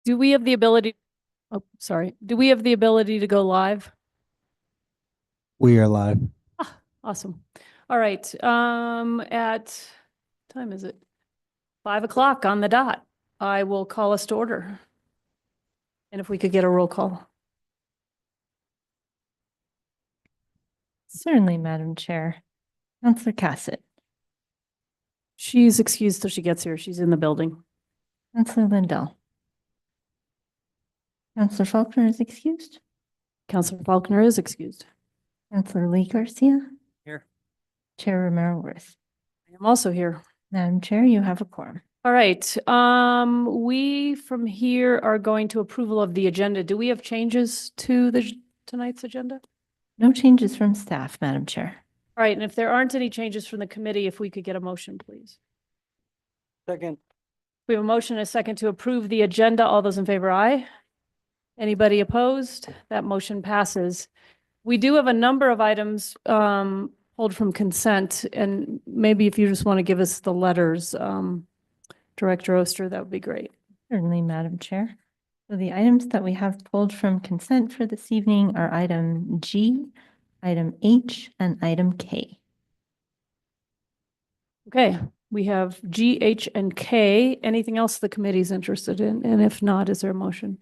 Do we have the ability? Oh, sorry. Do we have the ability to go live? We are live. Awesome. All right. At time is it? 5 o'clock on the dot. I will call us to order. And if we could get a roll call. Certainly, Madam Chair. Councillor Cassett, She's excused till she gets here. She's in the building. Councillor Lindell. Councillor Faulkner is excused. Councilor Faulkner is excused. Councillor Lee Garcia. Here. Chair Romero Worth. I am also here. Madam Chair, you have a quorum. All right. We from here are going to approval of the agenda. Do we have changes to tonight's agenda? No changes from staff, Madam Chair. All right. And if there aren't any changes from the committee, if we could get a motion, please. Second. We have a motion and a second to approve the agenda. All those in favor, aye. Anybody opposed? That motion passes. We do have a number of items pulled from consent, and maybe if you just want to give us the letters, Director Oster, that would be great. Certainly, Madam Chair. So the items that we have pulled from consent for this evening are item G, item H, and item K. Okay, we have G, H, and K. Anything else the committee's interested in? And if not, is there a motion?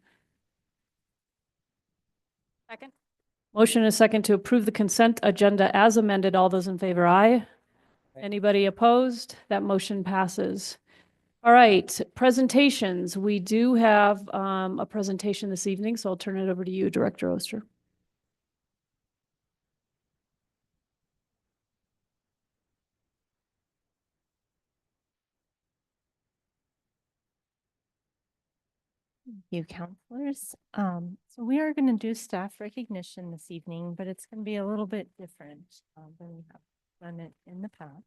Second. Motion and a second to approve the consent agenda as amended. All those in favor, aye. Anybody opposed? That motion passes. All right, presentations. We do have a presentation this evening, so I'll turn it over to you, Director Oster. Thank you, counselors. So we are going to do staff recognition this evening, but it's going to be a little bit different than we have done it in the past.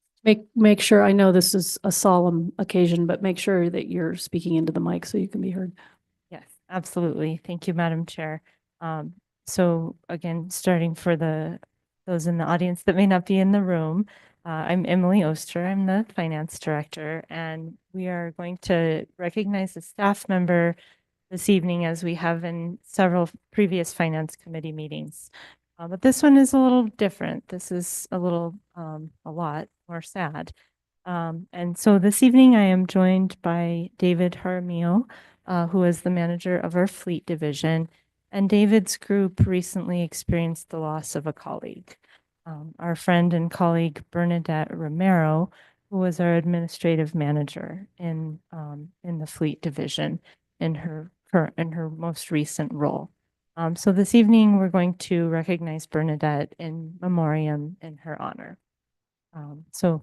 Make sure, I know this is a solemn occasion, but make sure that you're speaking into the mic so you can be heard. Yes, absolutely. Thank you, Madam Chair. So again, starting for those in the audience that may not be in the room, I'm Emily Oster. I'm the finance director, and we are going to recognize a staff member this evening as we have in several previous finance committee meetings. But this one is a little different. This is a little, a lot more sad. And so this evening I am joined by David Jaramillo, who is the manager of our fleet division. And David's group recently experienced the loss of a colleague. Our friend and colleague Bernadette Romero, who was our administrative manager in the fleet division in her most recent role. So this evening we're going to recognize Bernadette in memoriam in her honor. So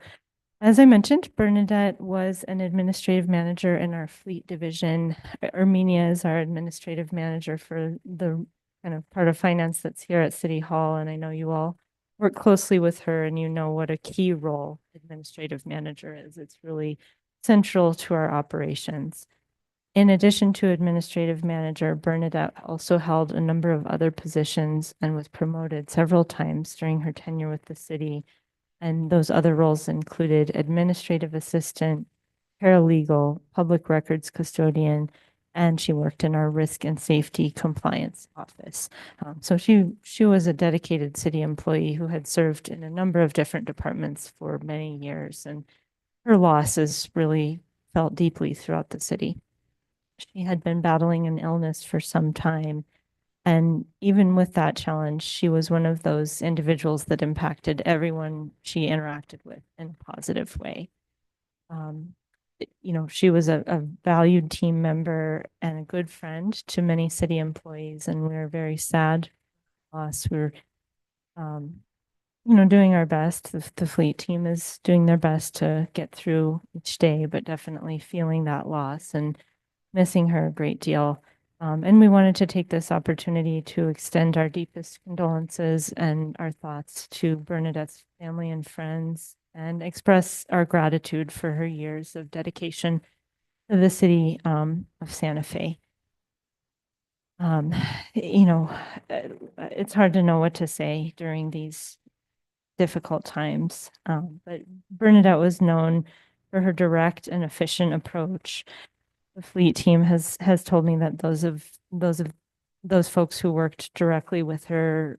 as I mentioned, Bernadette was an administrative manager in our fleet division. Armenia is our administrative manager for the kind of part of finance that's here at City Hall. And I know you all work closely with her and you know what a key role administrative manager is. It's really central to our operations. In addition to administrative manager, Bernadette also held a number of other positions and was promoted several times during her tenure with the city. And those other roles included administrative assistant, paralegal, public records custodian, and she worked in our risk and safety compliance office. So she was a dedicated city employee who had served in a number of different departments for many years, and her loss is really felt deeply throughout the city. She had been battling an illness for some time. And even with that challenge, she was one of those individuals that impacted everyone she interacted with in a positive way. You know, she was a valued team member and a good friend to many city employees, and we were very sad loss. We're, you know, doing our best. The fleet team is doing their best to get through each day, but definitely feeling that loss and missing her a great deal. And we wanted to take this opportunity to extend our deepest condolences and our thoughts to Bernadette's family and friends and express our gratitude for her years of dedication to the city of Santa Fe. You know, it's hard to know what to say during these difficult times, but Bernadette was known for her direct and efficient approach, the fleet team has told me that those folks who worked directly with her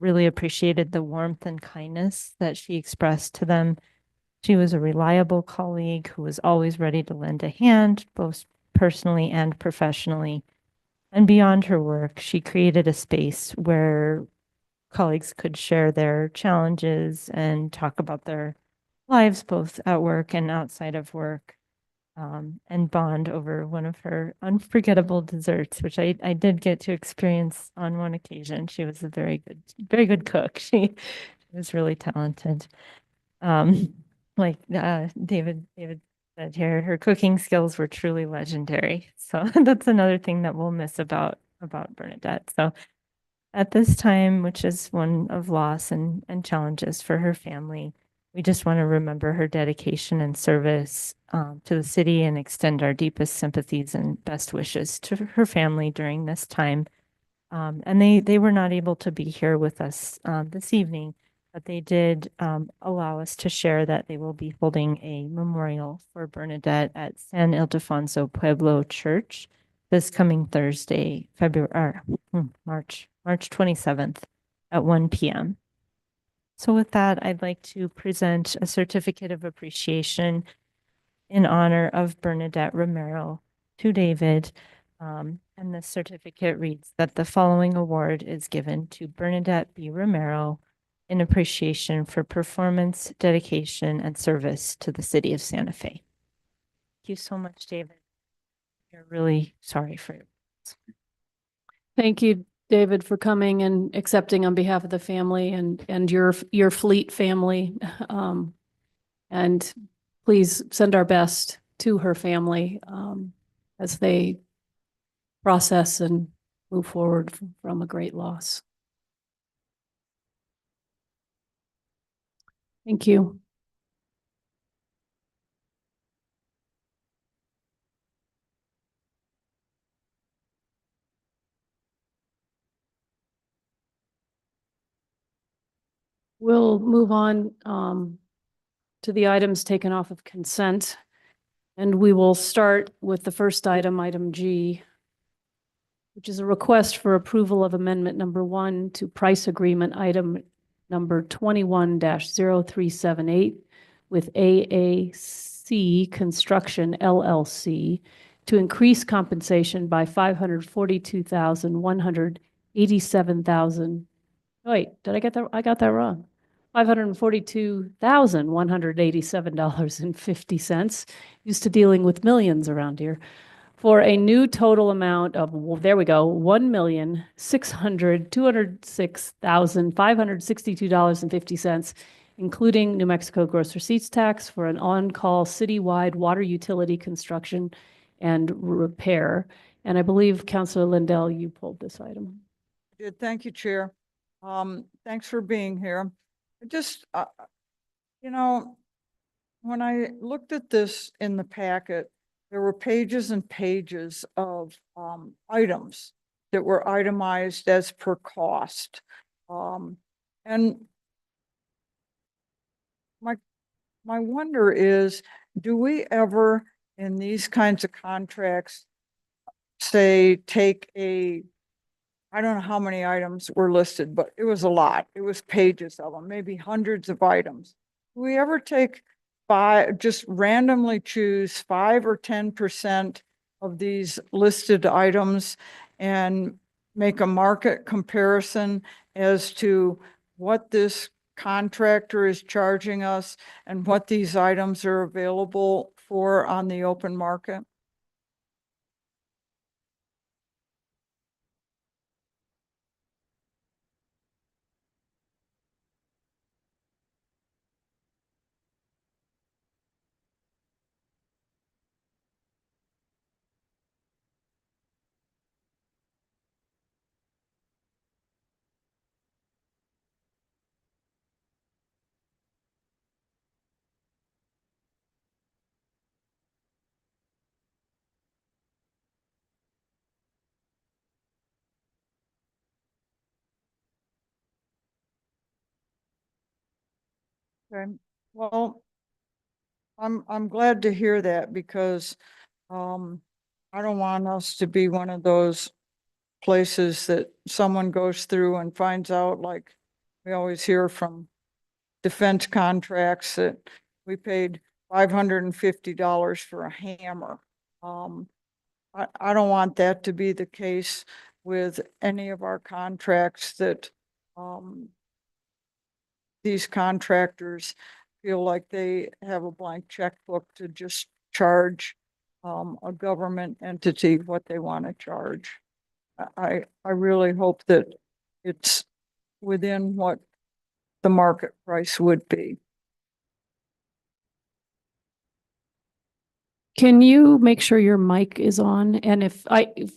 really appreciated the warmth and kindness that she expressed to them. She was a reliable colleague who was always ready to lend a hand, both personally and professionally. And beyond her work, she created a space where colleagues could share their challenges and talk about their lives, both at work and outside of work, and bond over one of her unforgettable desserts, which I did get to experience on one occasion. She was a very good cook. She was really talented. Like David said here, her cooking skills were truly legendary. So that's another thing that we'll miss about Bernadette. So at this time, which is one of loss and challenges for her family, we just want to remember her dedication and service to the city and extend our deepest sympathies and best wishes to her family during this time. And they were not able to be here with us this evening, but they did allow us to share that they will be holding a memorial for Bernadette at San Ildefonso Pueblo Church this coming Thursday, March 27th at 1 p.m. So with that, I'd like to present a certificate of appreciation in honor of Bernadette Romero to David. And the certificate reads that the following award is given to Bernadette B. Romero in appreciation for performance, dedication, and service to the city of Santa Fe. Thank you so much, David. We're really sorry for you. Thank you, David, for coming and accepting on behalf of the family and your fleet family. And please send our best to her family as they process and move forward from a great loss. Thank you. We'll move on to the items taken off of consent. And we will start with the first item, item G, which is a request for approval of amendment number 1 to price agreement item number 21-0378 with AAC Construction LLC to increase compensation by $542,187,000. Wait, did I get that? I got that wrong. $542,187.50. Used to dealing with millions around here. For a new total amount of, well, there we go, $1,206,562.50, including New Mexico gross receipts tax for an on-call citywide water utility construction and repair. And I believe Councilor Lindell, you pulled this item. Good, thank you, Chair. Thanks for being here. Just, when I looked at this in the packet, there were pages and pages of items that were itemized as per cost. And my wonder is, do we ever in these kinds of contracts say take I don't know how many items were listed, but it was a lot. It was pages of them, maybe hundreds of items. Do we ever take just randomly choose 5 or 10% of these listed items and make a market comparison as to what this contractor is charging us and what these items are available for on the open market? Okay, well, I'm glad to hear that because I don't want us to be one of those places that someone goes through and finds out, like we always hear from defense contracts, that we paid $550 for a hammer. I don't want that to be the case with any of our contracts, that these contractors feel like they have a blank checkbook to just charge a government entity what they want to charge. I really hope that it's within what the market price would be. Can you make sure your mic is on? And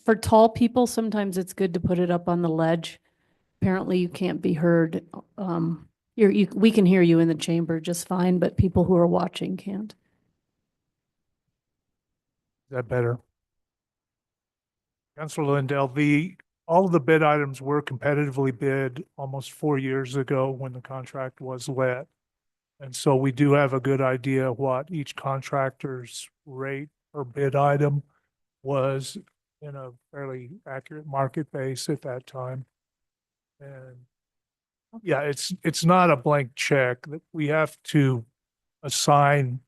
for tall people, sometimes it's good to put it up on the ledge. Apparently you can't be heard. We can hear you in the chamber just fine, but people who are watching can't. Is that better? Councilor Lindell, all of the bid items were competitively bid almost 4 years ago when the contract was let. And so we do have a good idea what each contractor's rate per bid item was in a fairly accurate market base at that time. And yeah, it's not a blank check that we have to assign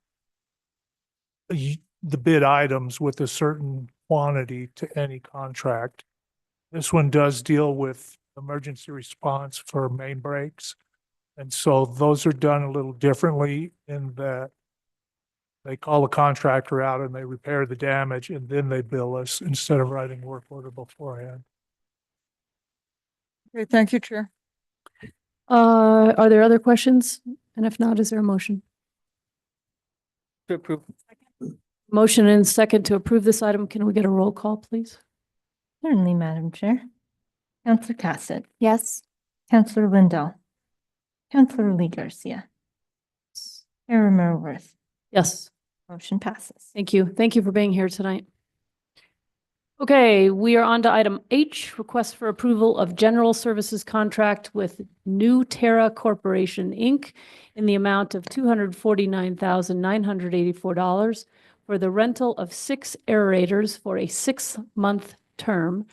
the bid items with a certain quantity to any contract. This one does deal with emergency response for main breaks. And so those are done a little differently in that they call a contractor out and they repair the damage and then they bill us instead of writing work order beforehand. Okay, thank you, Chair. Are there other questions? And if not, is there a motion? To approve. Motion and second to approve this item. Can we get a roll call, please? Certainly, Madam Chair. Counselor Cassett, Yes. Counselor Lindell, Counselor Lee Garcia, Chair Romero Worth. Yes. Motion passes. Thank you. Thank you for being here tonight. Okay, we are on to item H, request for approval of general services contract with New Terra Corporation, Inc. in the amount of $249,984 for the rental of 6 aerators for a 6-month term.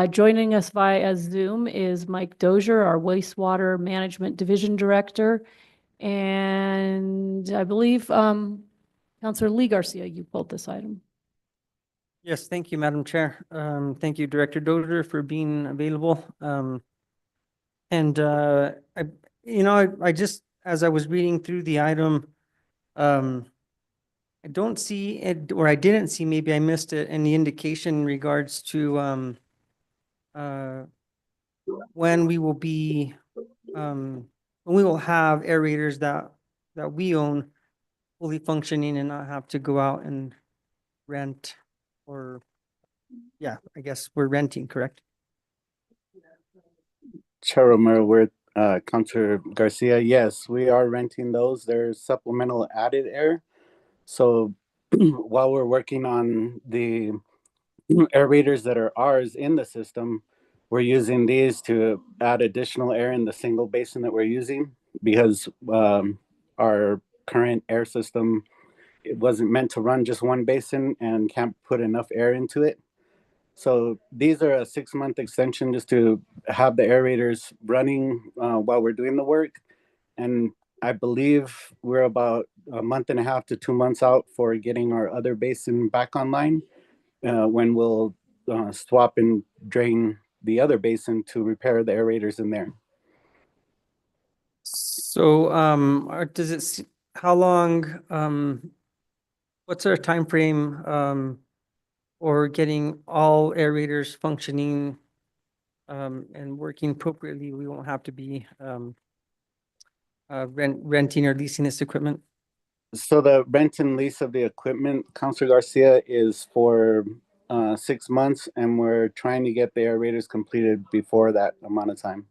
Joining us via Zoom is Mike Dozier, our wastewater management division director. And I believe Councilor Lee Garcia, you pulled this item. Yes, thank you, Madam Chair. Thank you, Director Dozier, for being available. I just, as I was reading through the item, I don't see it, or I didn't see, maybe I missed it, any indication in regards to when we will be, when we will have aerators that we own fully functioning and not have to go out and rent. Or, yeah, I guess we're renting, correct? Chair Romero with Counselor Garcia. Yes, we are renting those. They're supplemental added air. So while we're working on the aerators that are ours in the system, we're using these to add additional air in the single basin that we're using, because our current air system, it wasn't meant to run just one basin and can't put enough air into it. So these are a 6-month extension just to have the aerators running while we're doing the work. And I believe we're about 1.5 to 2 months out for getting our other basin back online, when we'll swap and drain the other basin to repair the aerators in there. So, does it, how long, what's our time frame for getting all aerators functioning and working appropriately? We won't have to be renting or leasing this equipment. So the rent and lease of the equipment, Councilor Garcia, is for 6 months, and we're trying to get the aerators completed before that amount of time.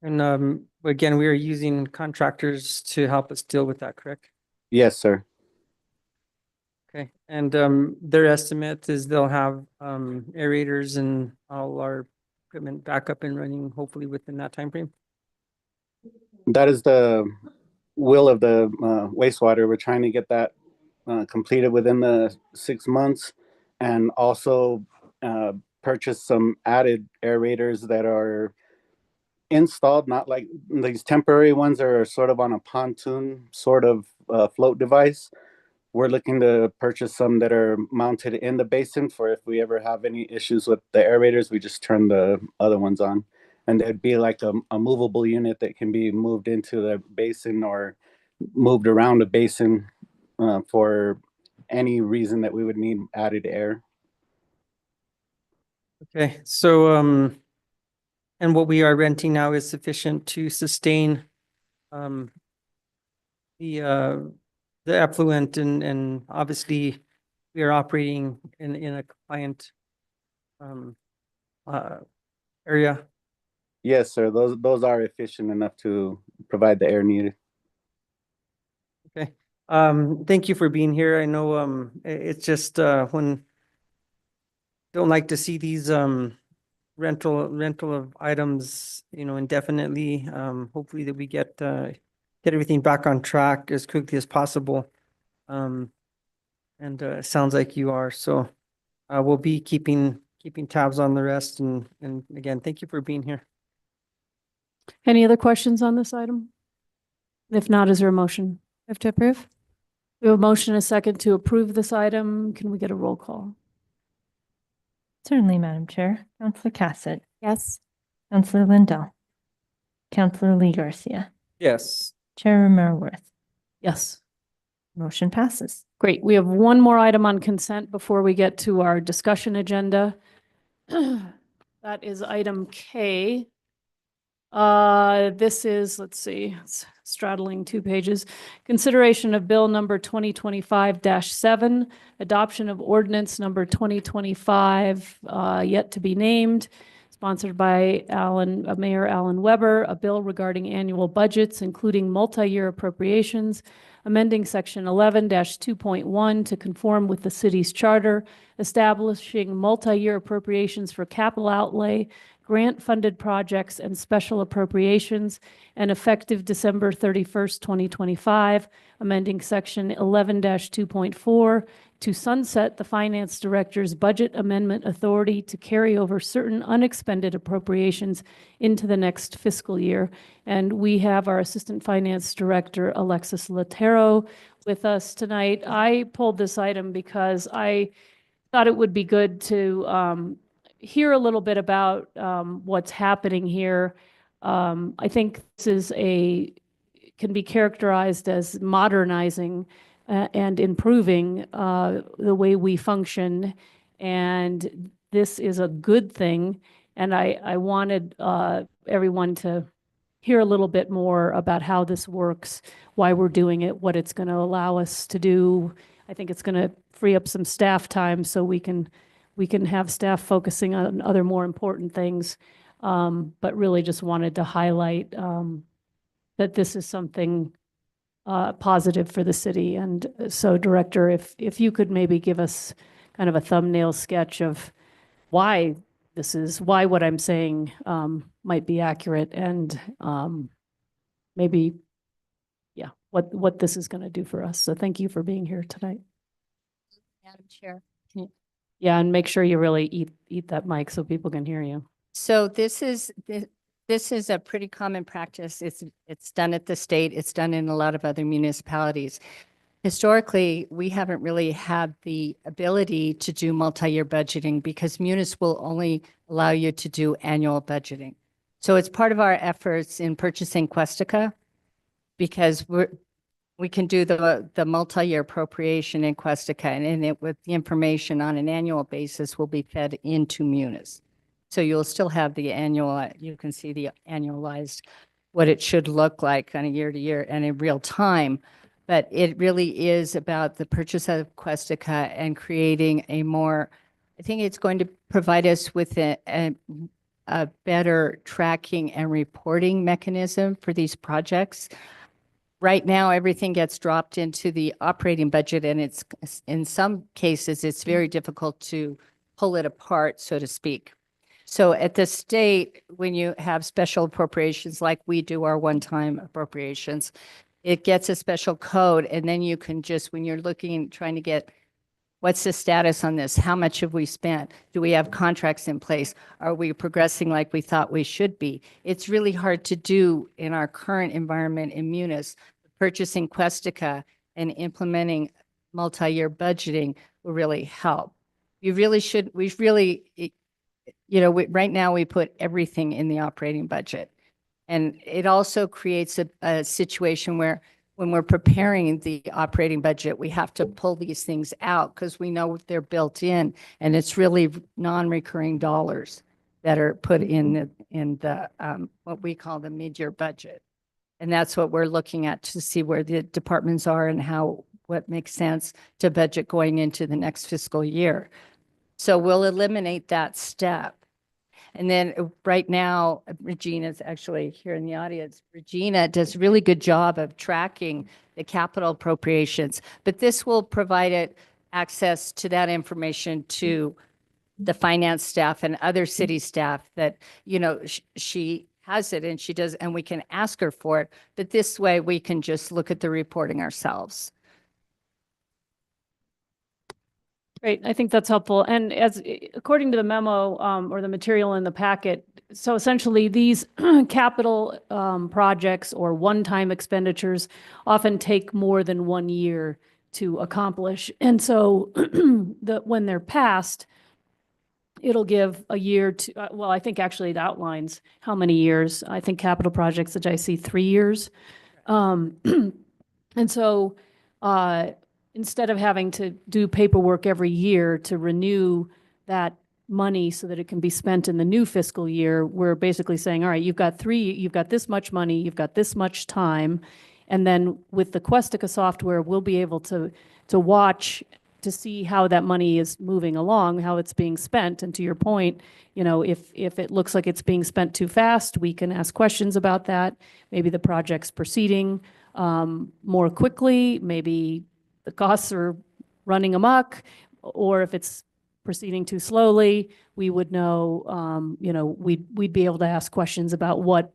And again, we are using contractors to help us deal with that, correct? Yes, sir. Okay, and their estimate is they'll have aerators and all our equipment back up and running, hopefully within that time frame. That is the will of the wastewater. We're trying to get that completed within the 6 months, and also purchase some added aerators that are installed, not like these temporary ones that are sort of on a pontoon sort of float device. We're looking to purchase some that are mounted in the basin for if we ever have any issues with the aerators, we just turn the other ones on. And it'd be like a movable unit that can be moved into the basin or moved around the basin for any reason that we would need added air. Okay, so, and what we are renting now is sufficient to sustain, the effluent and obviously we are operating in a compliant, area. Yes, sir. Those are efficient enough to provide the air needed. Okay, thank you for being here. I know, it's just, when don't like to see these, rental of items, indefinitely. Hopefully that we get everything back on track as quickly as possible. And it sounds like you are, so we'll be keeping tabs on the rest and again, thank you for being here. Any other questions on this item? If not, is there a motion? Move to approve? We have a motion and a second to approve this item. Can we get a roll call? Certainly, Madam Chair. Counselor Cassett, Yes. Counselor Lindell, Counselor Lee Garcia, Yes. Chair Romero Worth. Yes. Motion passes. Great. We have one more item on consent before we get to our discussion agenda. That is item K. This is, let's see, it's straddling 2 pages. Consideration of bill number 2025-7, adoption of ordinance number 2025, yet to be named, sponsored by Mayor Alan Weber, a bill regarding annual budgets, including multi-year appropriations, amending section 11-2.1 to conform with the city's charter, establishing multi-year appropriations for capital outlay, grant-funded projects, and special appropriations, and effective December 31st, 2025, amending section 11-2.4 to sunset the finance director's budget amendment authority to carry over certain unexpended appropriations into the next fiscal year. And we have our Assistant Finance Director, Alexis Latero, with us tonight. I pulled this item because I thought it would be good to hear a little bit about what's happening here. I think this is can be characterized as modernizing and improving the way we function. And this is a good thing. And I wanted everyone to hear a little bit more about how this works, why we're doing it, what it's going to allow us to do. I think it's going to free up some staff time so we can have staff focusing on other more important things. But really just wanted to highlight that this is something positive for the city. And so, Director, if you could maybe give us kind of a thumbnail sketch of why what I'm saying might be accurate, and maybe, yeah, what this is going to do for us. So thank you for being here tonight. Madam Chair. Yeah, and make sure you really eat that mic so people can hear you. So this is a pretty common practice. It's done at the state. It's done in a lot of other municipalities. Historically, we haven't really had the ability to do multi-year budgeting because munis will only allow you to do annual budgeting. So it's part of our efforts in purchasing Questica because we can do the multi-year appropriation in Questica, and it with the information on an annual basis will be fed into munis. So you'll still have the annual, you can see the annualized, what it should look like on a year to year and in real time. But it really is about the purchase of Questica and creating a more, I think it's going to provide us with a better tracking and reporting mechanism for these projects. Right now, everything gets dropped into the operating budget, and it's, in some cases, it's very difficult to pull it apart, so to speak. So at the state, when you have special appropriations like we do our one-time appropriations, it gets a special code, and then you can just, when you're looking, trying to get, what's the status on this? How much have we spent? Do we have contracts in place? Are we progressing like we thought we should be? It's really hard to do in our current environment in Munis. Purchasing Questica and implementing multi-year budgeting will really help. You really should, we really, right now we put everything in the operating budget. And it also creates a situation where when we're preparing the operating budget, we have to pull these things out because we know they're built in, and it's really non-recurring dollars that are put in the what we call the mid-year budget. And that's what we're looking at to see where the departments are and what makes sense to budget going into the next fiscal year. So we'll eliminate that step. And then right now, Regina's actually here in the audience. Regina does a really good job of tracking the capital appropriations, but this will provide it access to that information to the finance staff and other city staff that, she has it and she does, and we can ask her for it. But this way we can just look at the reporting ourselves. Great, I think that's helpful. And according to the memo or the material in the packet, so essentially these capital projects or one-time expenditures often take more than 1 year to accomplish. And so when they're passed, it'll give a year to, well, I think actually it outlines how many years. I think capital projects that I see 3 years. And so instead of having to do paperwork every year to renew that money so that it can be spent in the new fiscal year, we're basically saying, all right, you've got this much money, you've got this much time. And then with the Questica software, we'll be able to watch to see how that money is moving along, how it's being spent. And to your point, if it looks like it's being spent too fast, we can ask questions about that. Maybe the project's proceeding more quickly, maybe the costs are running amok, or if it's proceeding too slowly, we would know, we'd be able to ask questions about what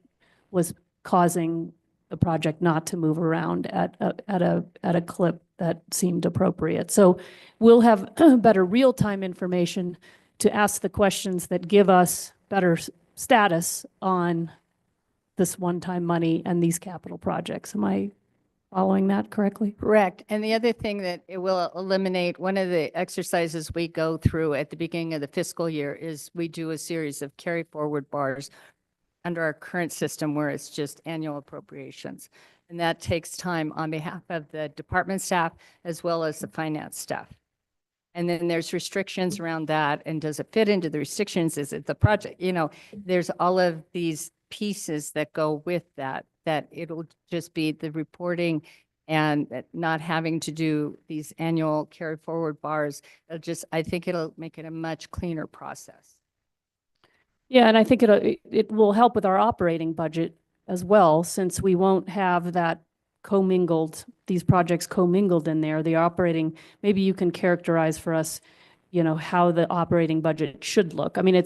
was causing the project not to move around at a clip that seemed appropriate. So we'll have better real-time information to ask the questions that give us better status on this one-time money and these capital projects. Am I following that correctly? Correct. And the other thing that it will eliminate, one of the exercises we go through at the beginning of the fiscal year is we do a series of carry forward bars under our current system where it's just annual appropriations. And that takes time on behalf of the department staff as well as the finance staff. And then there's restrictions around that. And does it fit into the restrictions? Is it the project? There's all of these pieces that go with that it'll just be the reporting and not having to do these annual carry forward bars. I think it'll make it a much cleaner process. Yeah, and I think it will help with our operating budget as well, since we won't have that these projects commingled in there. The operating, maybe you can characterize for us, how the operating budget should look. I mean,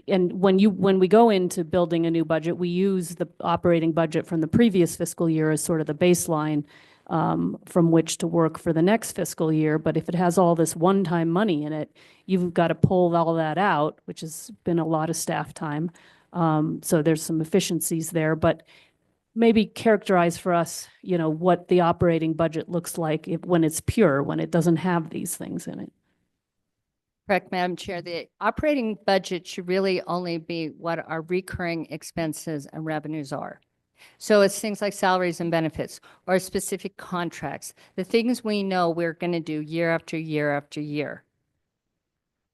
and when we go into building a new budget, we use the operating budget from the previous fiscal year as sort of the baseline from which to work for the next fiscal year. But if it has all this one-time money in it, you've got to pull all that out, which has been a lot of staff time. So there's some efficiencies there, but maybe characterize for us, what the operating budget looks like when it's pure, when it doesn't have these things in it. Correct, Madam Chair. The operating budget should really only be what our recurring expenses and revenues are. So it's things like salaries and benefits or specific contracts, the things we know we're going to do year after year after year.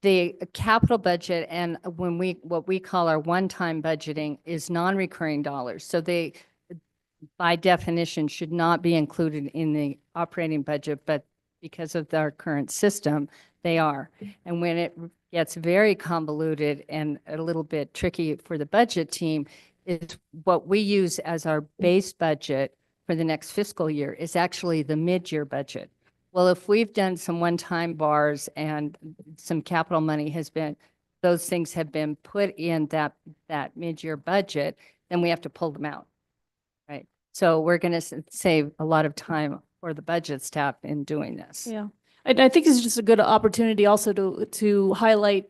The capital budget and what we call our one-time budgeting is non-recurring dollars. So they, by definition, should not be included in the operating budget, but because of our current system, they are. And when it gets very convoluted and a little bit tricky for the budget team, is what we use as our base budget for the next fiscal year is actually the mid-year budget. Well, if we've done some one-time bars and some capital money those things have been put in that mid-year budget, then we have to pull them out, right? So we're going to save a lot of time for the budget staff in doing this. Yeah. I think it's just a good opportunity also to highlight,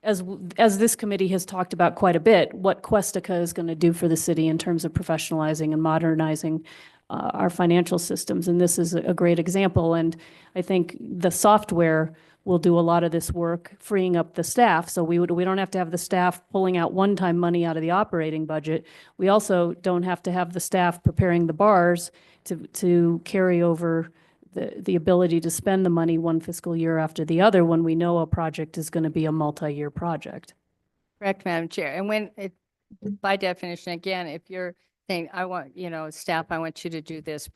as this committee has talked about quite a bit, what Questica is going to do for the city in terms of professionalizing and modernizing our financial systems. And this is a great example. And I think the software will do a lot of this work, freeing up the staff. So we don't have to have the staff pulling out one-time money out of the operating budget. We also don't have to have the staff preparing the bars to carry over the ability to spend the money one fiscal year after the other when we know a project is going to be a multi-year project. Correct, Madam Chair. And when it, by definition, again, if you're saying, I want, staff, I want you to do this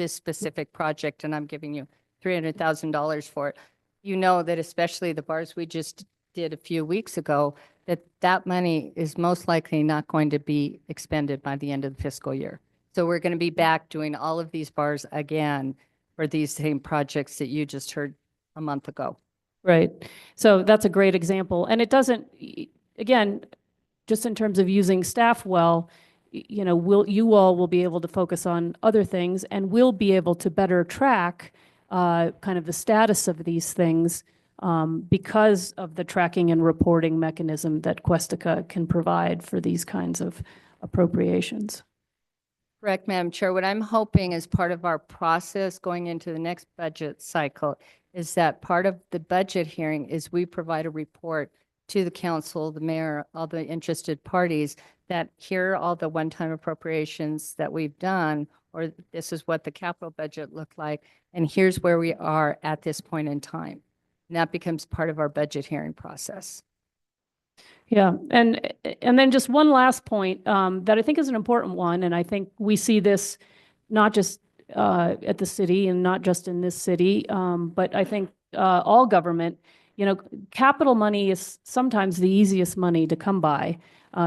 specific project, and I'm giving you $300,000 for it, you know that especially the bars we just did a few weeks ago, that money is most likely not going to be expended by the end of the fiscal year. So we're going to be back doing all of these bars again for these same projects that you just heard a month ago. Right. So that's a great example. And it doesn't, again, just in terms of using staff well, you all will be able to focus on other things, and we'll be able to better track kind of the status of these things because of the tracking and reporting mechanism that Questica can provide for these kinds of appropriations. Correct, Madam Chair. What I'm hoping as part of our process going into the next budget cycle is that part of the budget hearing is we provide a report to the council, the mayor, all the interested parties, that here are all the one-time appropriations that we've done, or this is what the capital budget looked like, and here's where we are at this point in time. And that becomes part of our budget hearing process. Yeah, and then just one last point that I think is an important one, and I think we see this not just at the city and not just in this city, but I think all government, capital money is sometimes the easiest money to come by.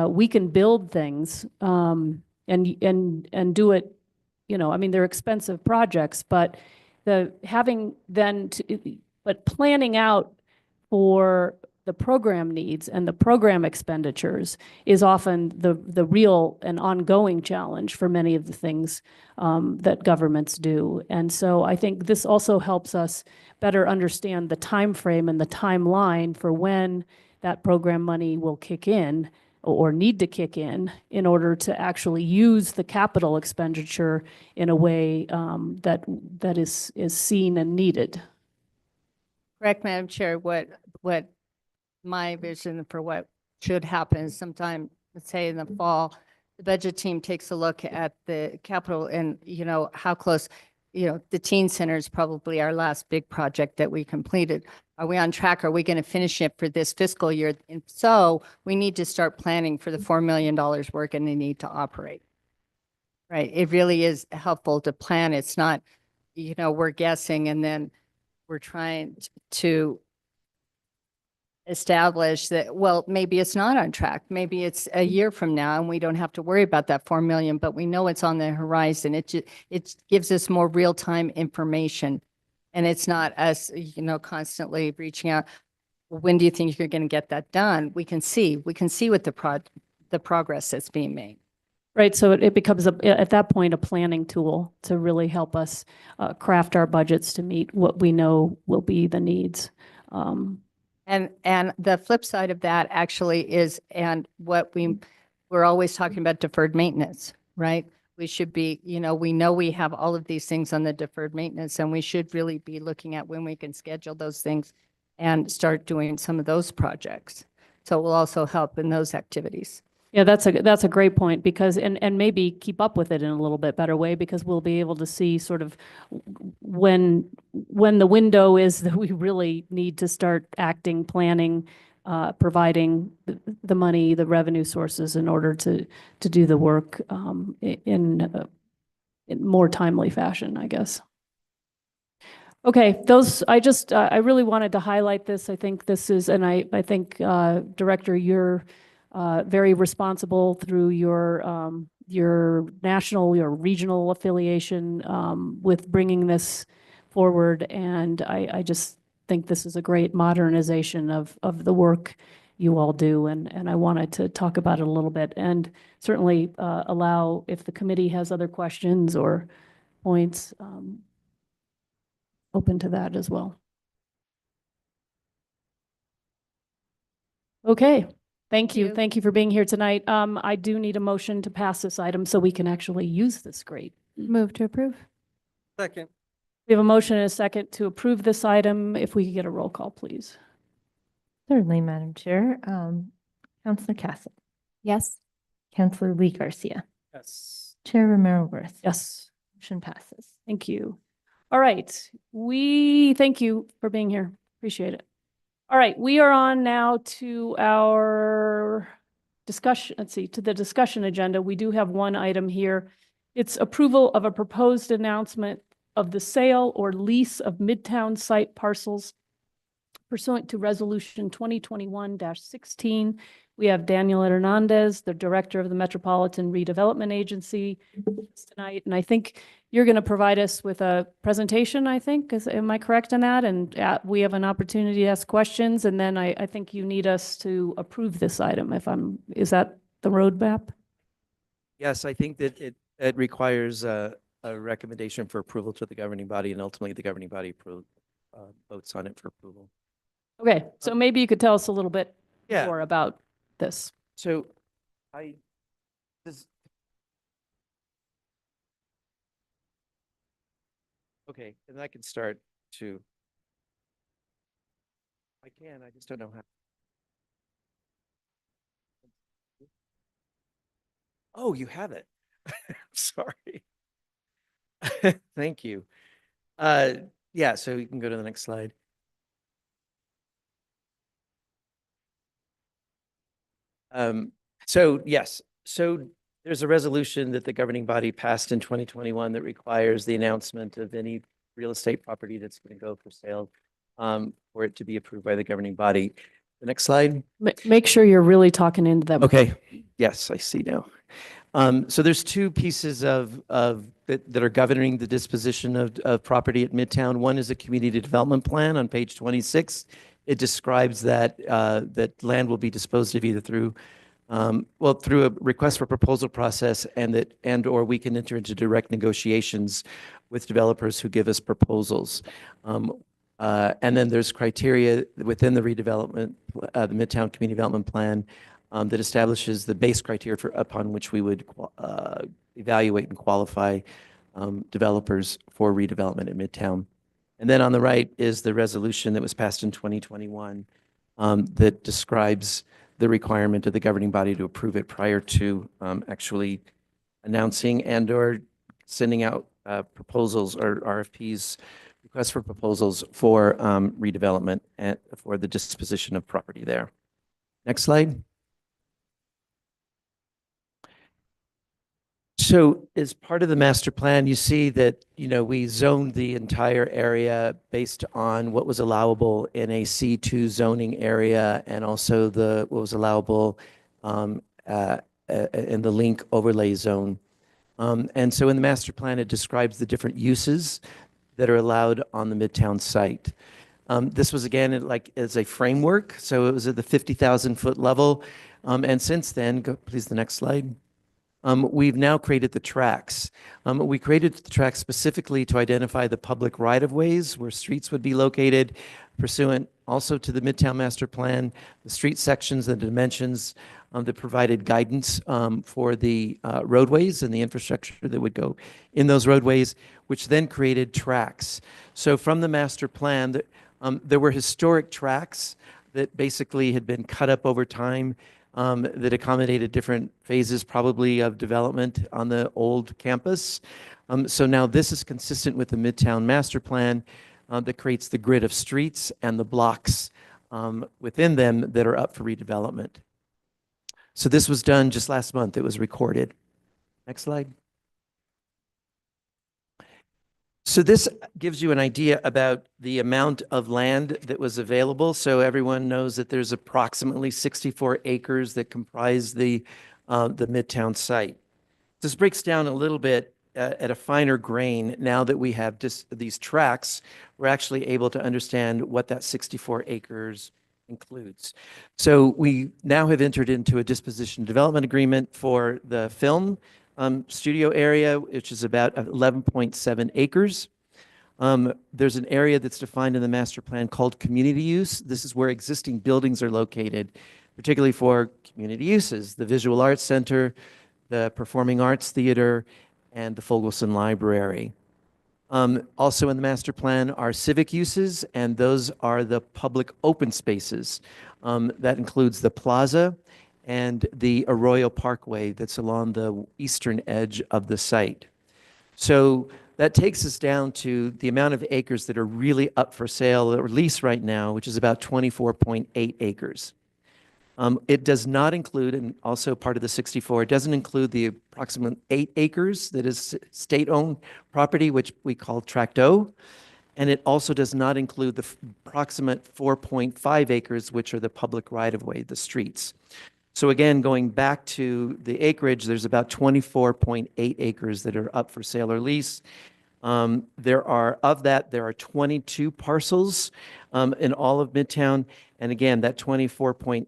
We can build things and do it, I mean, they're expensive projects, but planning out for the program needs and the program expenditures is often the real and ongoing challenge for many of the things that governments do. And so I think this also helps us better understand the time frame and the timeline for when that program money will kick in or need to kick in order to actually use the capital expenditure in a way that is seen and needed. Correct, Madam Chair. What my vision for what should happen sometime, let's say in the fall, the budget team takes a look at the capital and, how close, the teen center is probably our last big project that we completed. Are we on track? Are we going to finish it for this fiscal year? And so we need to start planning for the $4 million we're going to need to operate. Right. It really is helpful to plan. It's not, we're guessing and then we're trying to establish that, well, maybe it's not on track. Maybe it's a year from now and we don't have to worry about that 4 million, but we know it's on the horizon. It gives us more real-time information. And it's not us, constantly reaching out. Well, when do you think you're going to get that done? We can see what the progress that's being made. Right, so it becomes, at that point, a planning tool to really help us craft our budgets to meet what we know will be the needs. And the flip side of that actually is, and what we're always talking about deferred maintenance, right? We should be, we know we have all of these things on the deferred maintenance, and we should really be looking at when we can schedule those things and start doing some of those projects. So it will also help in those activities. Yeah, that's a great point, because and maybe keep up with it in a little bit better way, because we'll be able to see sort of when the window is that we really need to start acting, planning, providing the money, the revenue sources in order to do the work in more timely fashion, I guess. Okay, I really wanted to highlight this. I think this is, and I think Director, you're very responsible through your national, your regional affiliation with bringing this forward. And I just think this is a great modernization of the work you all do, and I wanted to talk about it a little bit, and certainly allow, if the committee has other questions or points, open to that as well. Okay, thank you. you. Thank you for being here tonight. I do need a motion to pass this item so we can actually use this grate. Move to approve. Second. We have a motion and a second to approve this item. If we could get a roll call, please. Certainly, Madam Chair. Counselor Cassidy, Yes. Counselor Lee Garcia, Yes. Chair Romero Worth. Yes, Motion passes. thank you. All right, we thank you for being here. Appreciate it. All right, we are on now to our discussion, to the discussion agenda. We do have one item here. It's approval of a proposed announcement of the sale or lease of Midtown site parcels pursuant to Resolution 2021-16. We have Daniel Hernandez, the Director of the Metropolitan Redevelopment Agency tonight, and I think you're going to provide us with a presentation, I think. Am I correct in that? And we have an opportunity to ask questions, and then I think you need us to approve this item is that the roadmap? Yes, I think that it requires a recommendation for approval to the governing body, and ultimately the governing body votes on it for approval. Okay, so maybe you could tell us a little bit Yeah. more about this. So okay, and I can start to. I just don't know how. Oh, you have it. Sorry. Thank you. Yeah, so you can go to the next slide. So yes, so there's a resolution that the governing body passed in 2021 that requires the announcement of any real estate property that's going to go for sale for it to be approved by the governing body. The next slide. Make sure you're really talking into them. Okay. Yes, I see now. So there's two pieces of that are governing the disposition of property at Midtown. One is a community development plan on page 26. It describes that that land will be disposed of either through through a request for proposal process, or we can enter into direct negotiations with developers who give us proposals. And then there's criteria within the redevelopment, the Midtown Community Development Plan, that establishes the base criteria upon which we would evaluate and qualify developers for redevelopment at Midtown. And then on the right is the resolution that was passed in 2021 that describes the requirement of the governing body to approve it prior to actually announcing and or sending out proposals or RFPs, requests for proposals for redevelopment and for the disposition of property there. Next slide. So as part of the master plan, you see that, we zoned the entire area based on what was allowable in a C2 zoning area and also what was allowable in the link overlay zone. And so in the master plan, it describes the different uses that are allowed on the Midtown site. This was, again, as a framework. So it was at the 50,000-foot level. And since then, please, the next slide. We've now created the tracks. We created the tracks specifically to identify the public right-of-ways where streets would be located, pursuant also to the Midtown Master Plan, the street sections and dimensions that provided guidance for the roadways and the infrastructure that would go in those roadways, which then created tracks. So from the master plan, there were historic tracks that basically had been cut up over time that accommodated different phases probably of development on the old campus. So now this is consistent with the Midtown Master Plan that creates the grid of streets and the blocks within them that are up for redevelopment. So this was done just last month. It was recorded. Next slide. So this gives you an idea about the amount of land that was available. So everyone knows that there's approximately 64 acres that comprise the Midtown site. This breaks down a little bit at a finer grain. Now that we have these tracks, we're actually able to understand what that 64 acres includes. So we now have entered into a disposition development agreement for the film studio area, which is about 11.7 acres. There's an area that's defined in the master plan called community use. This is where existing buildings are located, particularly for community uses, the Visual Arts Center, the Performing Arts Theater, and the Fogelson Library. Also in the master plan are civic uses, and those are the public open spaces. That includes the plaza and the Arroyo Parkway that's along the eastern edge of the site. So that takes us down to the amount of acres that are really up for sale or lease right now, which is about 24.8 acres. It does not include, and also part of the 64, it doesn't include the approximate 8 acres that is state-owned property, which we call Tract O. And it also does not include the approximate 4.5 acres, which are the public right-of-way, the streets. So again, going back to the acreage, there's about 24.8 acres that are up for sale or lease. There are 22 parcels in all of Midtown. And again, that 24.8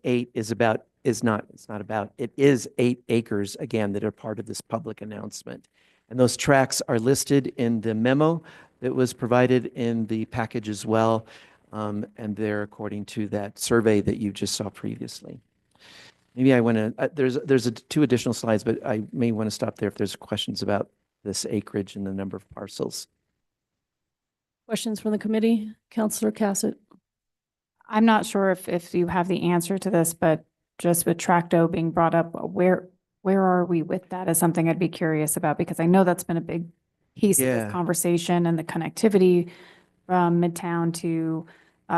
it is 8 acres, again, that are part of this public announcement. And those tracts are listed in the memo that was provided in the package as well. And they're according to that survey that you just saw previously. Maybe I want to, there's 2 additional slides, but I may want to stop there if there's questions about this acreage and the number of parcels. Questions from the committee? Counselor Cassett? I'm not sure if you have the answer to this, but just with Tract O being brought up, where are we with that is something I'd be curious about, because I know that's been a big piece of Yeah. this conversation and the connectivity from Midtown to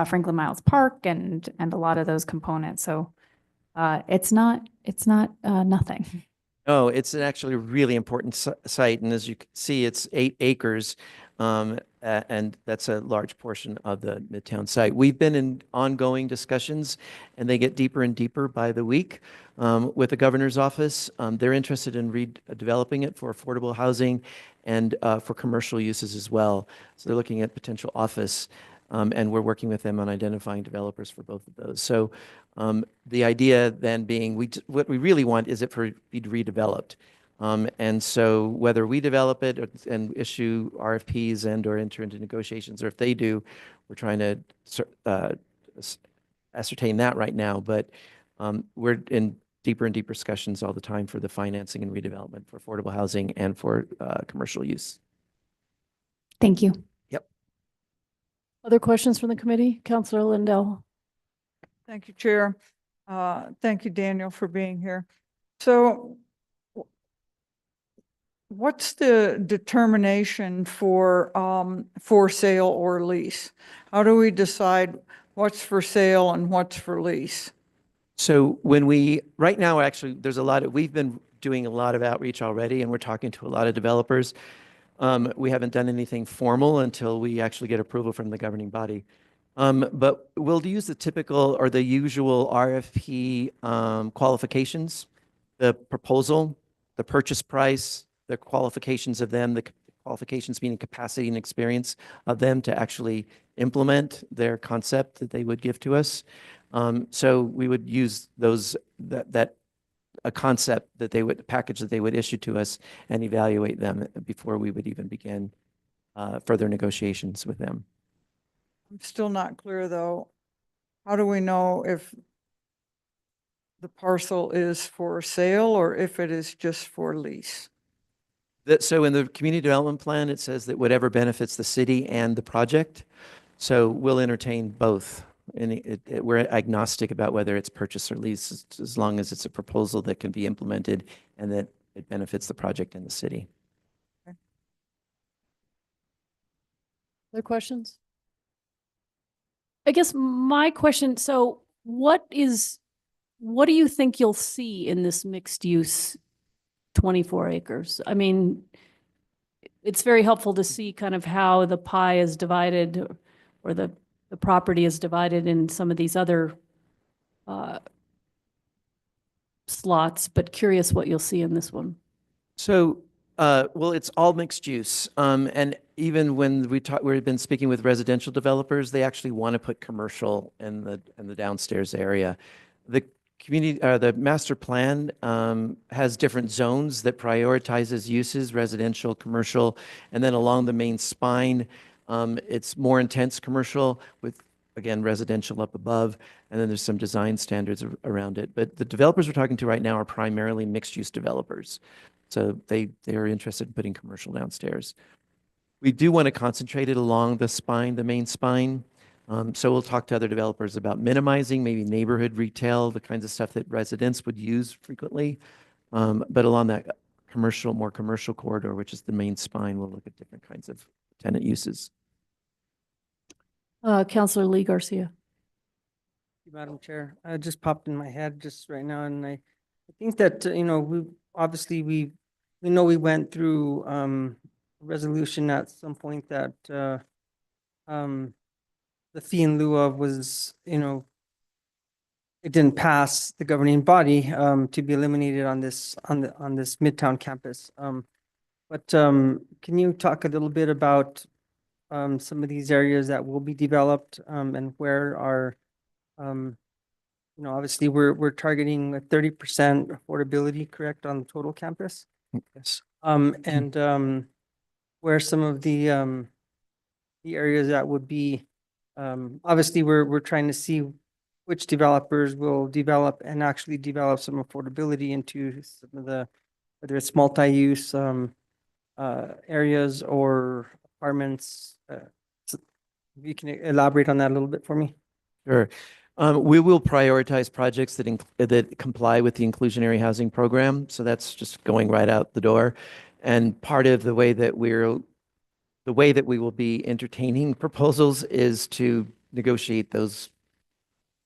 Franklin Miles Park and a lot of those components. So it's not nothing. Oh, it's actually a really important site. And as you can see, it's 8 acres. And that's a large portion of the Midtown site. We've been in ongoing discussions, and they get deeper and deeper by the week with the governor's office. They're interested in redeveloping it for affordable housing and for commercial uses as well. So they're looking at potential office, and we're working with them on identifying developers for both of those. So the idea then being, what we really want is it to be redeveloped. And so whether we develop it and issue RFPs and or enter into negotiations, or if they do, we're trying to ascertain that right now. But we're in deeper and deeper discussions all the time for the financing and redevelopment for affordable housing and for commercial use. Thank you. Other questions from the committee? Counselor Lindell? Thank you, Chair. Thank you, Daniel, for being here. So what's the determination for sale or lease? How do we decide what's for sale and what's for lease? So right now, actually, we've been doing a lot of outreach already, and we're talking to a lot of developers. We haven't done anything formal until we actually get approval from the governing body. But we'll use the typical or the usual RFP qualifications, the proposal, the purchase price, the qualifications of them, the qualifications meaning capacity and experience of them to actually implement their concept that they would give to us. So we would use a concept package that they would issue to us and evaluate them before we would even begin further negotiations with them. I'm still not clear, though. How do we know if the parcel is for sale or if it is just for lease? So in the community development plan, it says that whatever benefits the city and the project. So we'll entertain both. And we're agnostic about whether it's purchase or lease, as long as it's a proposal that can be implemented and that it benefits the project and the city. Other questions? I guess my question, so what do you think you'll see in this mixed use 24 acres? I mean, it's very helpful to see kind of how the pie is divided or the property is divided in some of these other slots, but curious what you'll see in this one. So Well, it's all mixed use. And even when we've been speaking with residential developers, they actually want to put commercial in the downstairs area. The the master plan, has different zones that prioritizes uses, residential, commercial, and then along the main spine, it's more intense commercial with, again, residential up above, and then there's some design standards around it. But the developers we're talking to right now are primarily mixed-use developers. So they are interested in putting commercial downstairs. We do want to concentrate it along the spine, the main spine. So we'll talk to other developers about minimizing maybe neighborhood retail, the kinds of stuff that residents would use frequently. But along that more commercial corridor, which is the main spine, we'll look at different kinds of tenant uses. Counselor Lee Garcia. Madam Chair, it just popped in my head just right now, and I think that, we know we went through a resolution at some point that the fee in lieu of was, it didn't pass the governing body to be eliminated on this Midtown campus. But can you talk a little bit about some of these areas that will be developed and where are obviously we're targeting a 30% affordability, correct, on the total campus? Yes. And where some of the areas that would be obviously we're trying to see which developers will develop and actually develop some affordability into some of the, whether it's multi-use areas or apartments. So you can elaborate on that a little bit for me? Sure. We will prioritize projects that comply with the inclusionary housing program. So that's just going right out the door. And part of the way that we will be entertaining proposals is to negotiate those,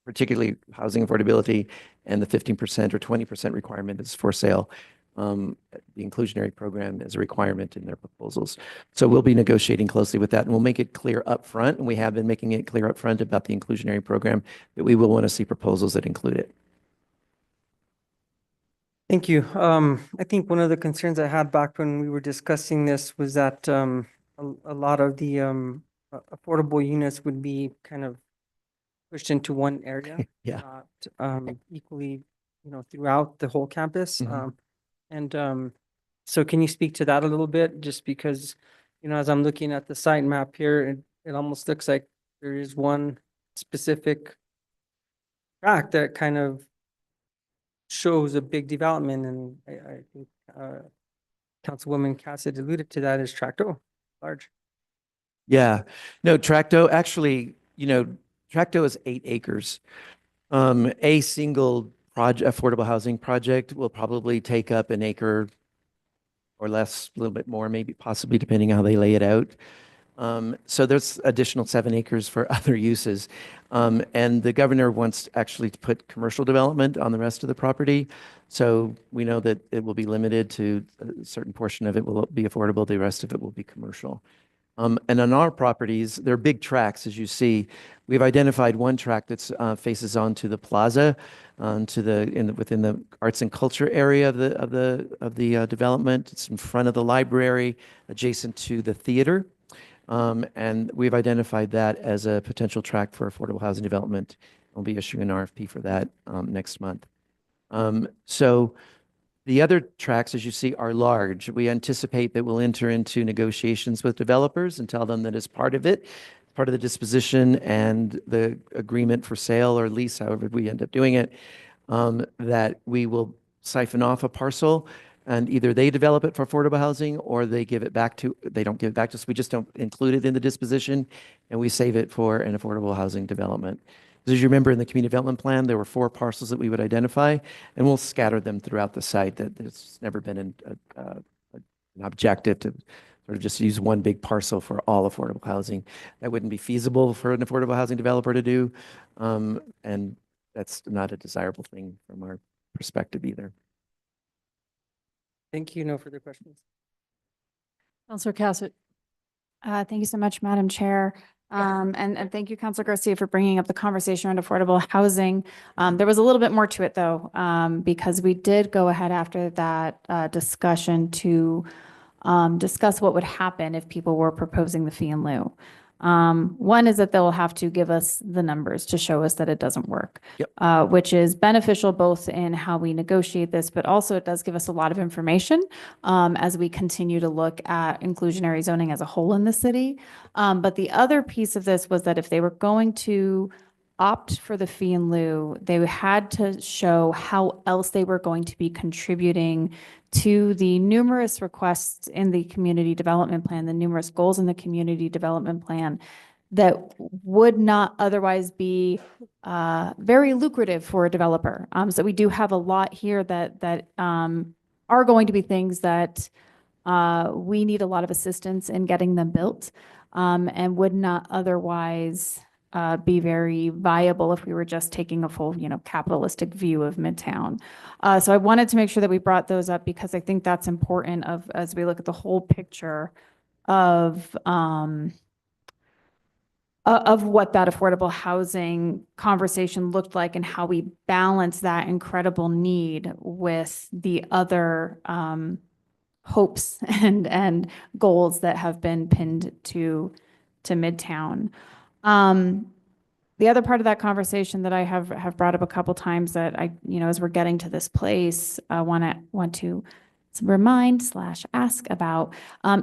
particularly housing affordability, and the 15% or 20% requirement is for sale. The inclusionary program is a requirement in their proposals. So we'll be negotiating closely with that, and we'll make it clear up front, and we have been making it clear up front about the inclusionary program, that we will want to see proposals that include it. Thank you. I think one of the concerns I had back when we were discussing this was that a lot of the affordable units would be kind of pushed into one area. Yeah. Not equally, throughout the whole campus. Mhm. And so can you speak to that a little bit? Just because, as I'm looking at the site map here, it almost looks like there is one specific track that kind of shows a big development, and I think Councilwoman Cassidy alluded to that as Tract O, large. Yeah. No, Tracto, actually, Tracto is 8 acres. A single affordable housing project will probably take up an acre or less, a little bit more, maybe possibly depending on how they lay it out. So there's additional 7 acres for other uses. And the governor wants actually to put commercial development on the rest of the property. So we know that it will be limited to a certain portion of it will be affordable. The rest of it will be commercial. And on our properties, they're big tracts, as you see. We've identified one tract that's faces onto the plaza, within the arts and culture area of the development. It's in front of the library, adjacent to the theater. And we've identified that as a potential tract for affordable housing development. We'll be issuing an RFP for that next month. So the other tracts, as you see, are large. We anticipate that we'll enter into negotiations with developers and tell them that as part of it, part of the disposition and the agreement for sale or lease, however we end up doing it, that we will siphon off a parcel and either they develop it for affordable housing or they don't give it back to us. We just don't include it in the disposition and we save it for an affordable housing development. As you remember in the community development plan, there were 4 parcels that we would identify, and we'll scatter them throughout the site. That there's never been an objective to sort of just use one big parcel for all affordable housing. That wouldn't be feasible for an affordable housing developer to do, and that's not a desirable thing from our perspective either. Thank you. No further questions. Counselor Cassett. Thank you so much, Madam Chair. And thank you, Councilor Garcia, for bringing up the conversation around affordable housing. There was a little bit more to it though, because we did go ahead after that discussion to discuss what would happen if people were proposing the fee in lieu. One is that they'll have to give us the numbers to show us that it doesn't work. Yep. Which is beneficial both in how we negotiate this, but also it does give us a lot of information as we continue to look at inclusionary zoning as a whole in the city. But the other piece of this was that if they were going to opt for the fee in lieu, they had to show how else they were going to be contributing to the numerous requests in the community development plan, the numerous goals in the community development plan that would not otherwise be very lucrative for a developer. So we do have a lot here that are going to be things that we need a lot of assistance in getting them built and would not otherwise be very viable if we were just taking a full, capitalistic view of Midtown. So I wanted to make sure that we brought those up because I think that's important as we look at the whole picture of what that affordable housing conversation looked like and how we balance that incredible need with the other hopes and goals that have been pinned to Midtown. The other part of that conversation that I have brought up a couple times that as we're getting to this place, I want to remind/ask about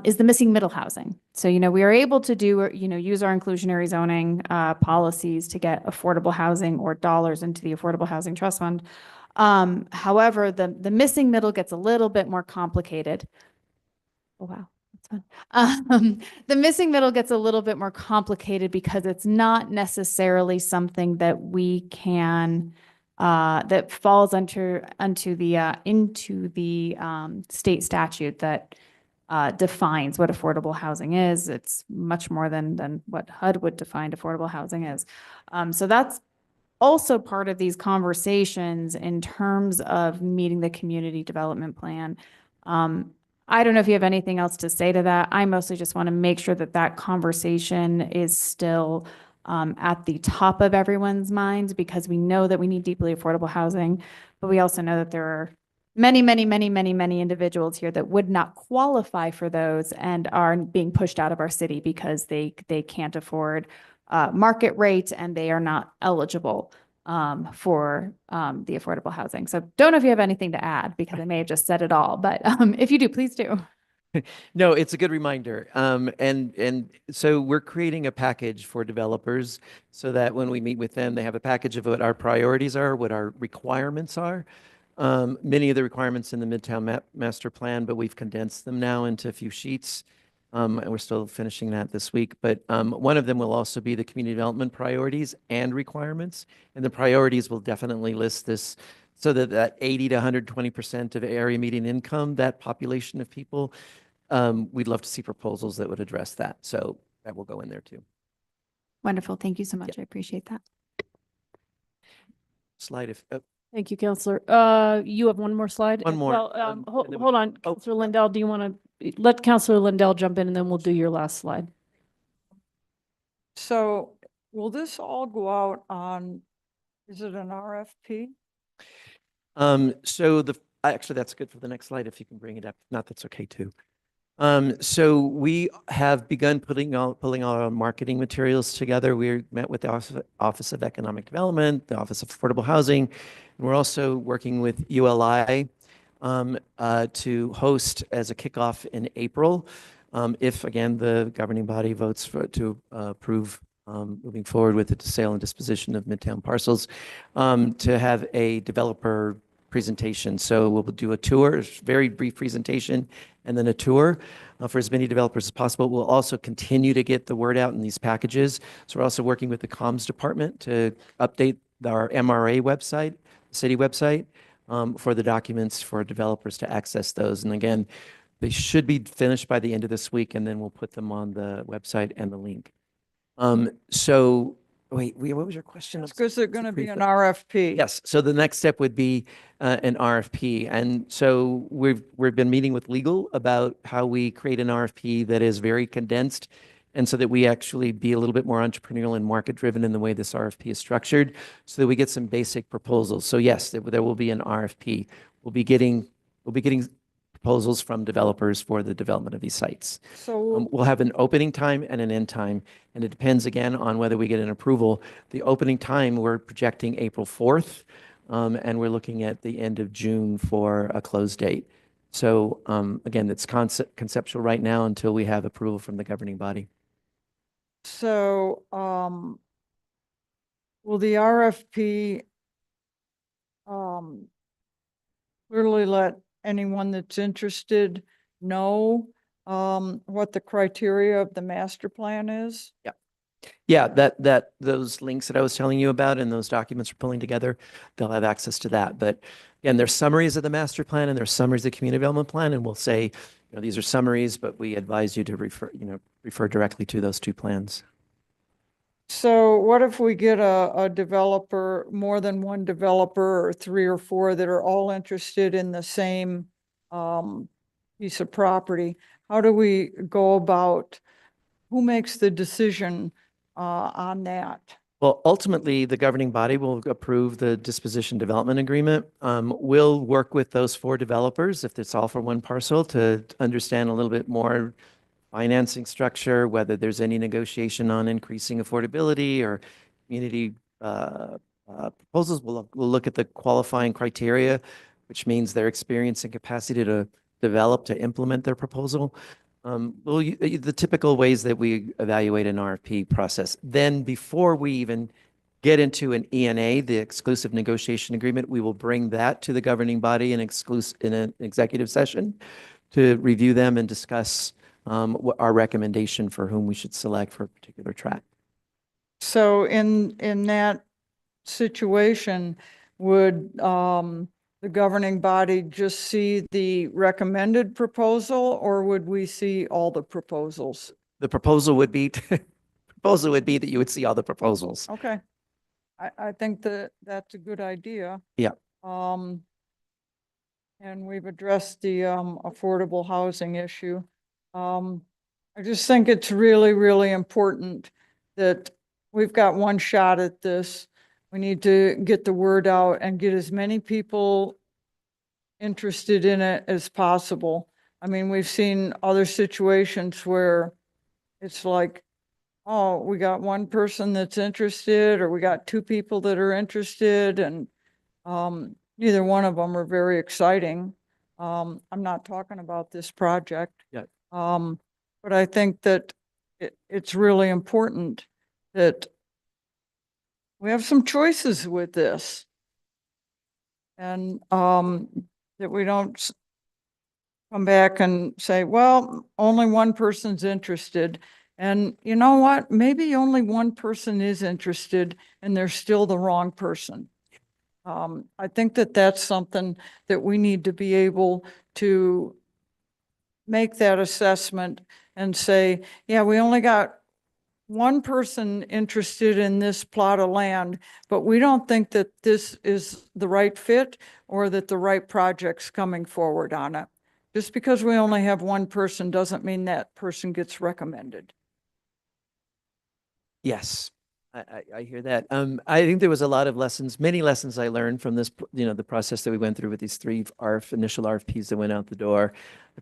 is the missing middle housing. So, we are able to use our inclusionary zoning policies to get affordable housing or dollars into the Affordable Housing Trust Fund. However, the missing middle gets a little bit more complicated. Oh, wow. The missing middle gets a little bit more complicated because it's not necessarily something that we can that falls into the state statute that defines what affordable housing is. It's much more than what HUD would define affordable housing is. So that's also part of these conversations in terms of meeting the community development plan. I don't know if you have anything else to say to that. I mostly just want to make sure that conversation is still at the top of everyone's minds because we know that we need deeply affordable housing, but we also know that there are many, many, many, many, many individuals here that would not qualify for those and are being pushed out of our city because they can't afford market rate and they are not eligible for the affordable housing. So don't know if you have anything to add because I may have just said it all, but if you do, please do. No, it's a good reminder. And so we're creating a package for developers so that when we meet with them, they have a package of what our priorities are, what our requirements are. Many of the requirements in the Midtown Master Plan, but we've condensed them now into a few sheets. And we're still finishing that this week. But one of them will also be the community development priorities and requirements. And the priorities will definitely list this so that 80 to 120% of area median income, that population of people, we'd love to see proposals that would address that. So that will go in there too. Wonderful. Thank you so much. I appreciate that. Slide if, Thank you, Counselor. You have one more slide? One more. Well, And then hold on, oh. Counselor Lindell, do you want to let Counselor Lindell jump in and then we'll do your last slide? So will this all go out on, is it an RFP? So actually that's good for the next slide if you can bring it up. If not, that's okay too. So we have begun pulling all our marketing materials together. We met with the Office of Economic Development, the Office of Affordable Housing, and we're also working with ULI to host as a kickoff in April. If again, the governing body votes to approve moving forward with the sale and disposition of Midtown parcels, to have a developer presentation. So we'll do a tour, very brief presentation, and then a tour for as many developers as possible. We'll also continue to get the word out in these packages. So we're also working with the comms department to update our MRA website, city website, for the documents for developers to access those. And again, they should be finished by the end of this week, and then we'll put them on the website and the link. So wait, what was your question? Because they're going to be an RFP. Yes. So the next step would be an RFP. And so we've been meeting with legal about how we create an RFP that is very condensed. And so that we actually be a little bit more entrepreneurial and market driven in the way this RFP is structured so that we get some basic proposals. So yes, there will be an RFP. We'll be getting proposals from developers for the development of these sites. So, We'll have an opening time and an end time, and it depends again on whether we get an approval. The opening time, we're projecting April 4th, and we're looking at the end of June for a close date. So again, it's conceptual right now until we have approval from the governing body. so, will the RFP, clearly let anyone that's interested know, what the criteria of the master plan is? Yeah, those links that I was telling you about and those documents we're pulling together, they'll have access to that. But again, there's summaries of the master plan and there's summaries of the community development plan, and we'll say, these are summaries, but we advise you to refer directly to those two plans. So what if we get a developer, more than one developer, or 3 or 4 that are all interested in the same piece of property? How do we go about, who makes the decision on that? Well, ultimately, the governing body will approve the disposition development agreement. We'll work with those 4 developers, if it's all for one parcel, to understand a little bit more financing structure, whether there's any negotiation on increasing affordability or community proposals. We'll look at the qualifying criteria, which means their experience and capacity to develop, to implement their proposal. The typical ways that we evaluate an RFP process. Then before we even get into an ENA, the exclusive negotiation agreement, we will bring that to the governing body in an executive session to review them and discuss what our recommendation for whom we should select for a particular track. So in that situation, would the governing body just see the recommended proposal, or would we see all the proposals? The proposal would be that you would see all the proposals. Okay. I think that that's a good idea. Yeah. And we've addressed the affordable housing issue. I just think it's really, really important that we've got one shot at this. We need to get the word out and get as many people interested in it as possible. I mean, we've seen other situations where it's like, oh, we got one person that's interested, or we got 2 people that are interested, and neither one of them are very exciting. I'm not talking about this project. Yeah. But I think that it's really important that we have some choices with this. And that we don't come back and say, well, only one person's interested. And you know what? Maybe only one person is interested and they're still the wrong person. I think that that's something that we need to be able to make that assessment and say, yeah, we only got one person interested in this plot of land, but we don't think that this is the right fit or that the right project's coming forward on it. Just because we only have one person doesn't mean that person gets recommended. Yes, I hear that. I think there was a lot of lessons, many lessons I learned from this, the process that we went through with these 3 initial RFPs that went out the door.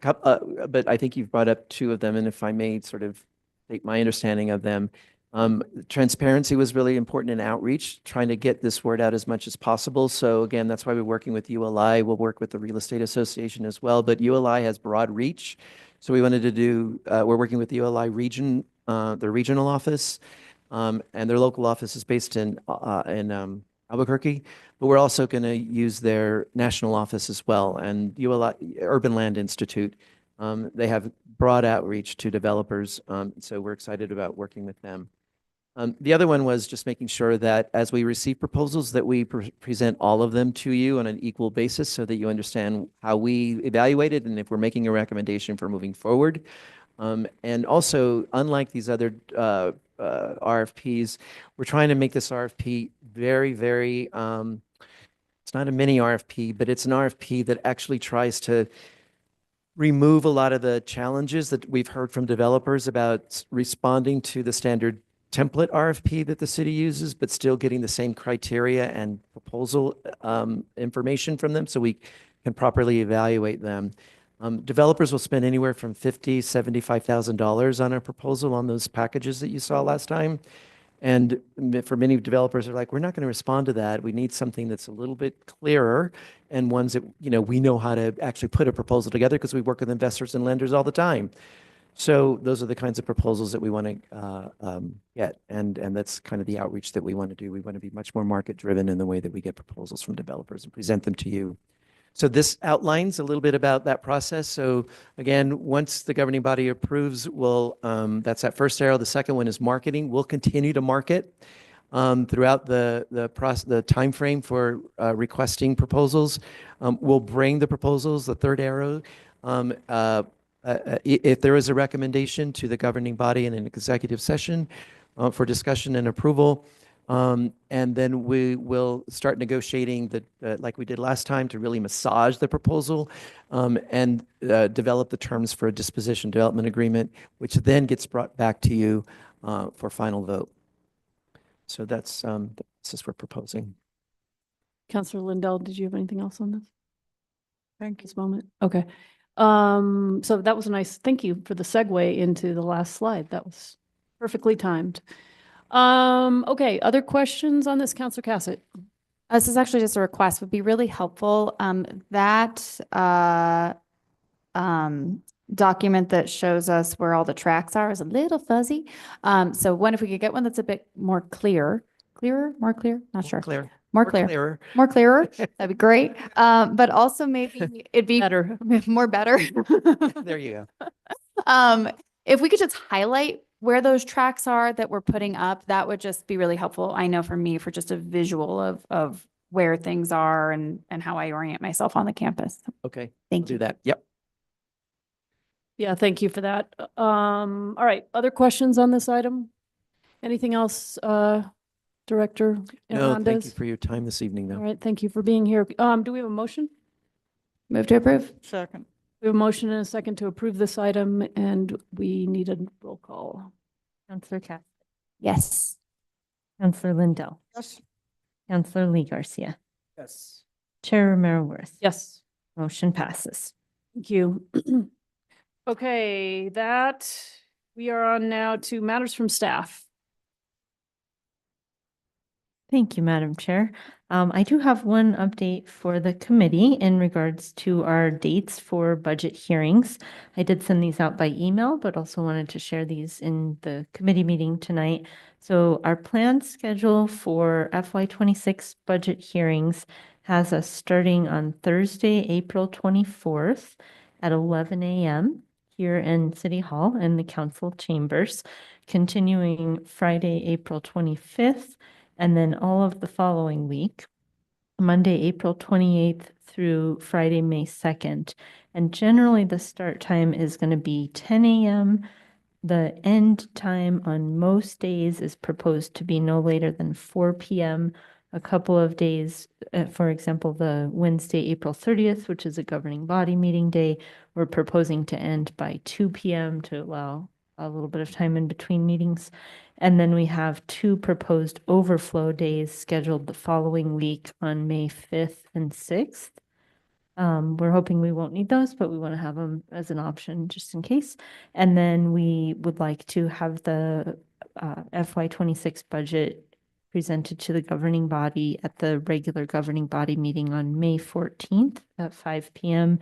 But I think you've brought up 2 of them, and if I may sort of take my understanding of them, transparency was really important in outreach, trying to get this word out as much as possible. So again, that's why we're working with ULI. We'll work with the Real Estate Association as well, but ULI has broad reach. So we wanted to do, we're working with the ULI region, their regional office, and their local office is based in Albuquerque, but we're also going to use their national office as well. And ULI, Urban Land Institute, they have broad outreach to developers, so we're excited about working with them. The other one was just making sure that as we receive proposals, that we present all of them to you on an equal basis so that you understand how we evaluate it and if we're making a recommendation for moving forward. And also, unlike these other RFPs, we're trying to make this RFP very, very, it's not a mini RFP, but it's an RFP that actually tries to remove a lot of the challenges that we've heard from developers about responding to the standard template RFP that the city uses, but still getting the same criteria and proposal information from them so we can properly evaluate them. Developers will spend anywhere from $75,000 on a proposal on those packages that you saw last time. And for many developers are like, we're not going to respond to that. We need something that's a little bit clearer and ones that, we know how to actually put a proposal together because we work with investors and lenders all the time. So those are the kinds of proposals that we want to get. And that's kind of the outreach that we want to do. We want to be much more market driven in the way that we get proposals from developers and present them to you. So this outlines a little bit about that process. So again, once the governing body approves, that's that first arrow. The second one is marketing. We'll continue to market throughout the timeframe for requesting proposals. We'll bring the proposals, the third arrow, if there is a recommendation to the governing body in an executive session for discussion and approval. And then we will start negotiating like we did last time, to really massage the proposal and develop the terms for a disposition development agreement, which then gets brought back to you for final vote. So that's the process we're proposing. Counselor Lindell, did you have anything else on this? Thank you. This moment? Okay. So that was a nice, thank you for the segue into the last slide. That was perfectly timed. Okay, other questions on this, Counselor Cassett? This is actually just a request, would be really helpful. That document that shows us where all the tracks are is a little fuzzy. So if we could get one that's a bit more clearer, more clear, not sure. Clear. More clear. Clearer. More clearer, that'd be great. But also maybe it'd be Better. more better. There you go. If we could just highlight where those tracks are that we're putting up, that would just be really helpful. I know for me, for just a visual of where things are and how I orient myself on the campus. Okay. Thank Do you. that. Yep. Yeah, thank you for that. All right, other questions on this item? Anything else, Director No, thank you Hernandez? for your time this evening, All though. right, thank you for being here. Do we have a motion? Move to approve. Second. We have a motion and a second to approve this item, and we need a roll call. Counselor Cass, Yes. Counselor Lindell, Yes. Counselor Lee Garcia, Yes. Chair Romero Worth. Yes. Motion passes. Thank you. Okay, we are on now to matters from staff. Thank you, Madam Chair. I do have one update for the committee in regards to our dates for budget hearings. I did send these out by email, but also wanted to share these in the committee meeting tonight. So our planned schedule for FY26 budget hearings has us starting on Thursday, April 24th at 11 a.m. here in City Hall in the council chambers, continuing Friday, April 25th, and then all of the following week, Monday, April 28th through Friday, May 2nd. And generally the start time is going to be 10 a.m. The end time on most days is proposed to be no later than 4 p.m. A couple of days, for example, the Wednesday, April 30th, which is a governing body meeting day, we're proposing to end by 2 p.m. to allow a little bit of time in between meetings. And then we have 2 proposed overflow days scheduled the following week on May 5th and 6th. We're hoping we won't need those, but we want to have them as an option just in case. And then we would like to have the FY26 budget presented to the governing body at the regular governing body meeting on May 14th at 5 p.m.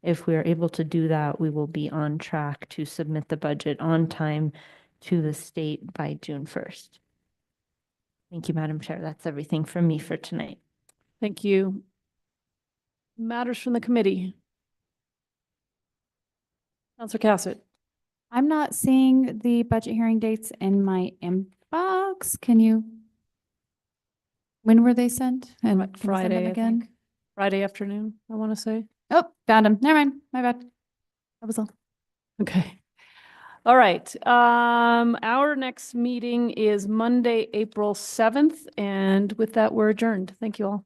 If we are able to do that, we will be on track to submit the budget on time to the state by June 1st. Thank you, Madam Chair. That's everything from me for tonight. Thank you. Matters from the committee. Counselor Cassett. I'm not seeing the budget hearing dates in my inbox. When were they sent? And can you send them Friday, I again? think. Friday afternoon, I want to say. Oh, found them. Never mind. My bad. That was all. Okay. All right. Our next meeting is Monday, April 7th. And with that, we're adjourned. Thank you all.